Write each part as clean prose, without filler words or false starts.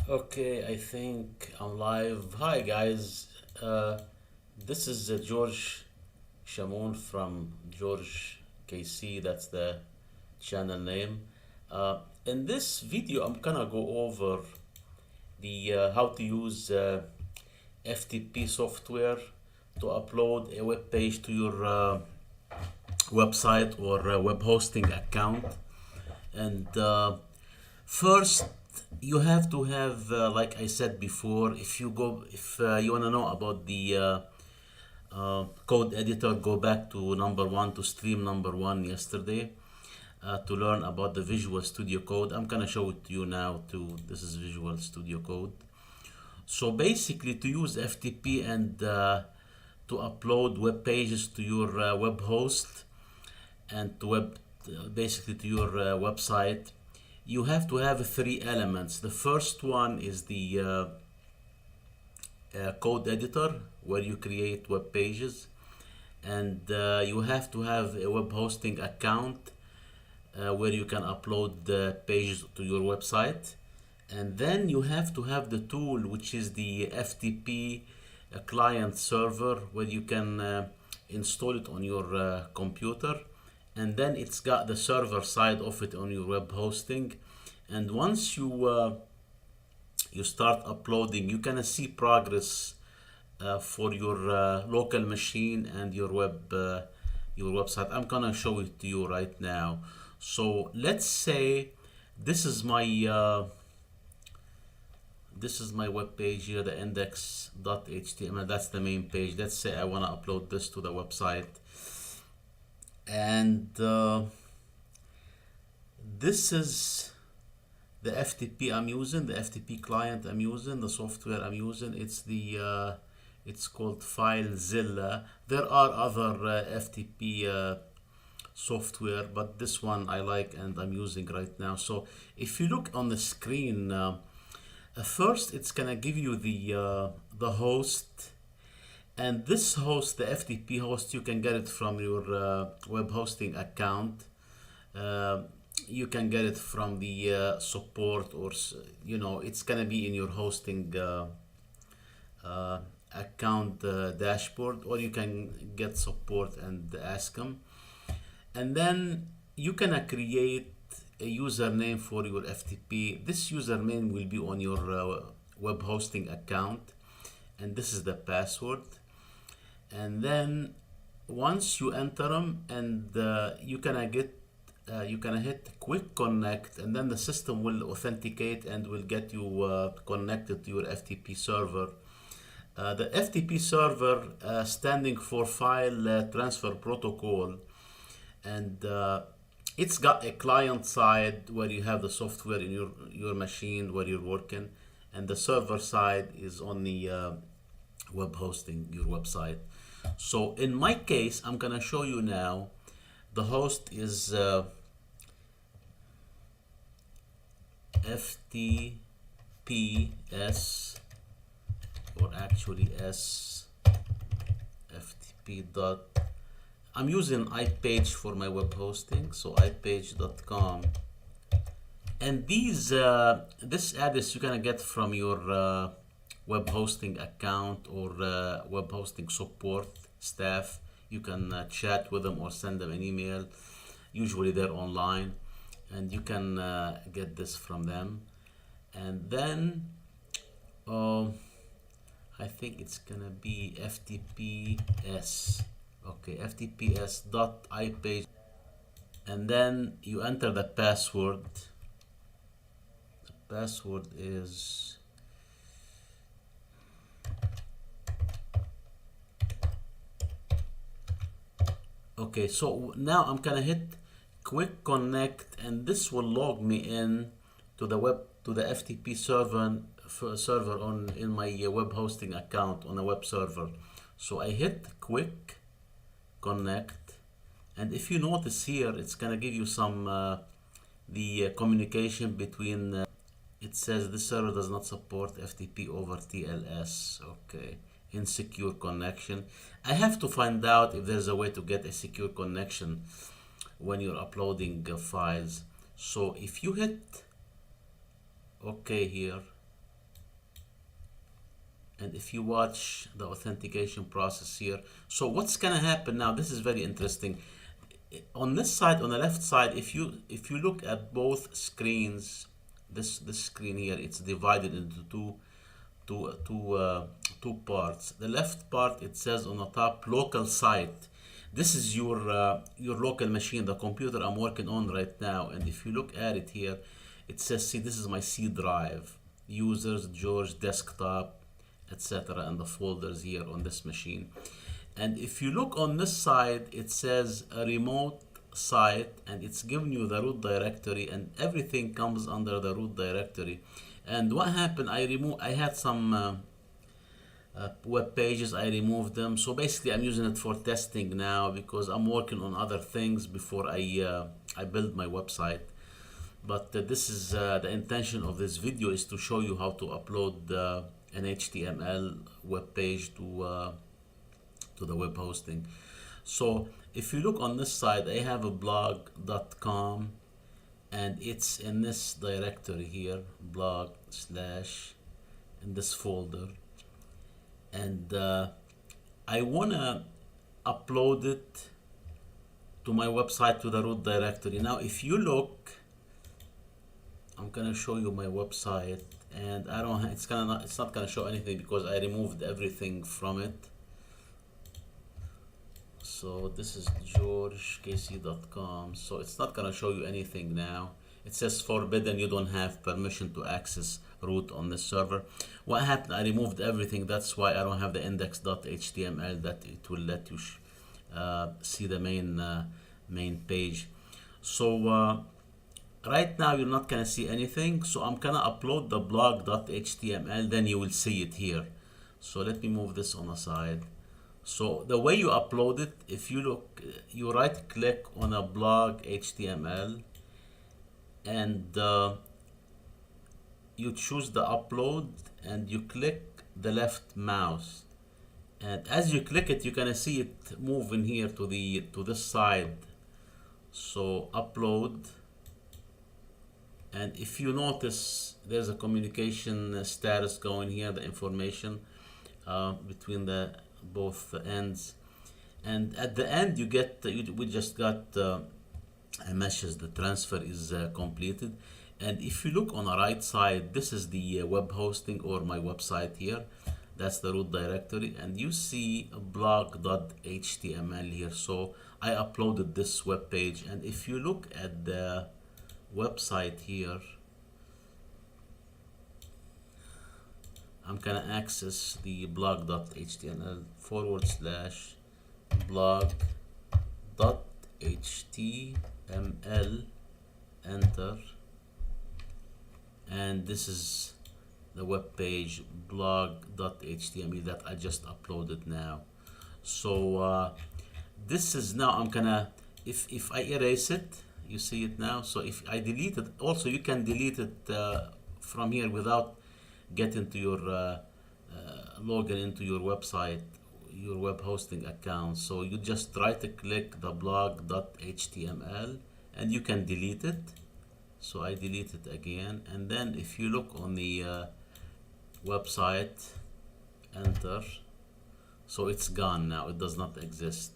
Okay, I think I'm live. Hi guys, this is George Shamoun from George KC, that's the channel name. In this video, I'm gonna go over the how to use FTP software to upload a web page to your website or web hosting account. And first, you have to have, like I said before, if you want to know about the code editor, go back to number one, to stream number one yesterday, to learn about the Visual Studio Code. I'm gonna show it to you now too. This is Visual Studio Code. So basically, to use FTP and to upload web pages to your web host and basically to your website, you have to have three elements. The first one is the code editor, where you create web pages, and you have to have a web hosting account where you can upload the pages to your website. And then you have to have the tool, which is the FTP client server, where you can install it on your computer. And then it's got the server side of it on your web hosting. And once you start uploading, you can see progress for your local machine and your website. I'm gonna show it to you right now. So let's say this is my web page here, the index.html. That's the main page. Let's say I want to upload this to the website, and this is the FTP I'm using, the FTP client I'm using, the software I'm using. It's called FileZilla. There are other FTP software, but this one I like and I'm using right now. So if you look on the screen, first it's gonna give you the host, and this host, the FTP host, you can get it from your web hosting account. You can get it from the support, or it's gonna be in your hosting account dashboard, or you can get support and ask them. And then you can create a username for your FTP. This username will be on your web hosting account, and this is the password. And then once you enter them, and you can hit quick connect, and then the system will authenticate and will get you connected to your FTP server. The FTP server standing for File Transfer Protocol, and it's got a client side where you have the software in your machine where you're working, and the server side is on the web hosting, your website. So in my case, I'm gonna show you now. The host is FTPS, or actually FTP dot. I'm using iPage for my web hosting, so iPage.com. And this address you're gonna get from your web hosting account or web hosting support staff. You can chat with them or send them an email. Usually they're online, and you can get this from them. And then I think it's gonna be FTPS. Okay, FTPS dot iPage, and then you enter the password. The password is okay. So now I'm gonna hit quick connect, and this will log me in to the FTP server in my web hosting account on a web server. So I hit quick connect, and if you notice here, it's gonna give you some the communication between it says this server does not support FTP over TLS. Okay, insecure connection. I have to find out if there's a way to get a secure connection when you're uploading files. So if you hit okay here, And if you watch the authentication process here, so what's gonna happen now, this is very interesting. On this side, on the left side, if you look at both screens, this screen here, it's divided into two parts. The left part, it says on the top, local site. This is your local machine, the computer I'm working on right now. And if you look at it here, it says, see, this is my C drive, users, George, desktop, etc., and the folders here on this machine. And if you look on this side, it says a remote site, and it's giving you the root directory, and everything comes under the root directory. And what happened, I had some web pages, I removed them. So basically I'm using it for testing now, because I'm working on other things before I build my website. But this is the intention of this video, is to show you how to upload an HTML web page to the web hosting. So if you look on this side, I have a blog.com, and it's in this directory here, blog slash, in this folder. And I wanna upload it to my website, to the root directory. Now if you look, I'm gonna show you my website, and I don't, it's not gonna show anything because I removed everything from it. So this is georgekc.com, so it's not gonna show you anything now. It says forbidden, you don't have permission to access root on this server. What happened, I removed everything, that's why I don't have the index.html that it will let you see the main page. So right now you're not gonna see anything, so I'm gonna upload the blog.html, then you will see it here. So let me move this on the side. So the way you upload it, if you look, you right click on a blog HTML, and you choose the upload, and you click the left mouse, and as you click it, you're gonna see it move in here to this side. So upload, and if you notice, there's a communication status going here, the information between both ends, and at the end you get we just got a message, the transfer is completed. And if you look on the right side, this is the web hosting, or my website here, that's the root directory, and you see a blog.html here. So I uploaded this web page, and if you look at the website here, I'm gonna access the blog.html /blog.html, enter, and this is the web page blog.html that I just uploaded now. So this is now, I'm gonna, if I erase it, you see it now. So if I delete it, also you can delete it from here without getting to your login into your website, your web hosting account. So you just right click the blog.html, and you can delete it. So I delete it again, and then if you look on the website, enter, so it's gone now, it does not exist,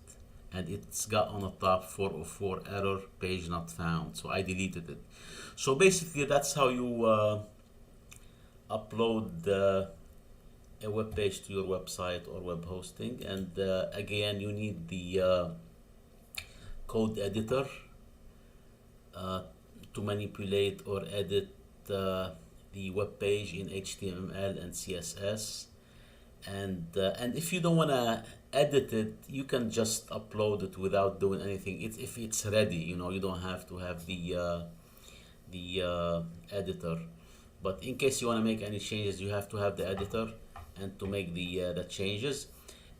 and it's got on the top 404 error, page not found. So I deleted it. So basically that's how you upload a web page to your website or web hosting. And again, you need the code editor to manipulate or edit the web page in HTML and CSS. And if you don't want to edit it, you can just upload it without doing anything. If it's ready, you know, you don't have to have the editor. But in case you want to make any changes, you have to have the editor and to make the changes.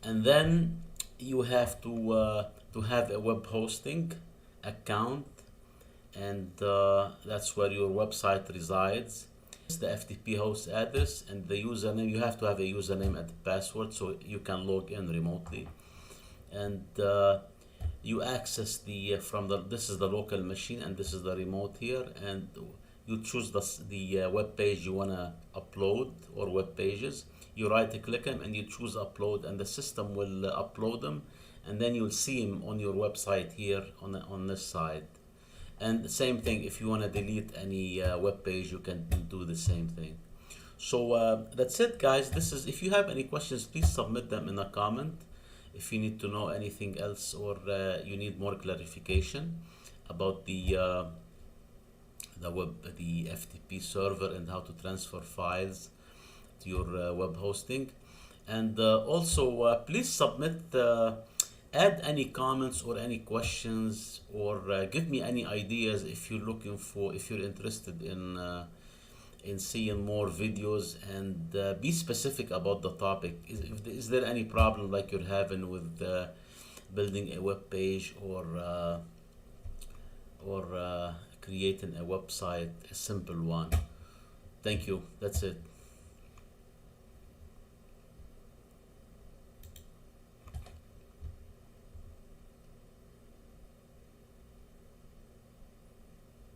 And then you have to have a web hosting account, and that's where your website resides. It's the FTP host address and the username. You have to have a username and password so you can log in remotely. And you access the this is the local machine, and this is the remote here, and you choose the web page you want to upload or web pages. You right click them and you choose upload, and the system will upload them, and then you'll see them on your website here on this side. And the same thing, if you want to delete any web page, you can do the same thing. So that's it, guys. This is, if you have any questions, please submit them in a comment. If you need to know anything else, or you need more clarification about the FTP server and how to transfer files to your web hosting. And also please submit, add any comments or any questions, or give me any ideas if you're looking for, if you're interested in seeing more videos, and be specific about the topic. Is there any problem like you're having with building a web page, or creating a website, a simple one? Thank you. That's it.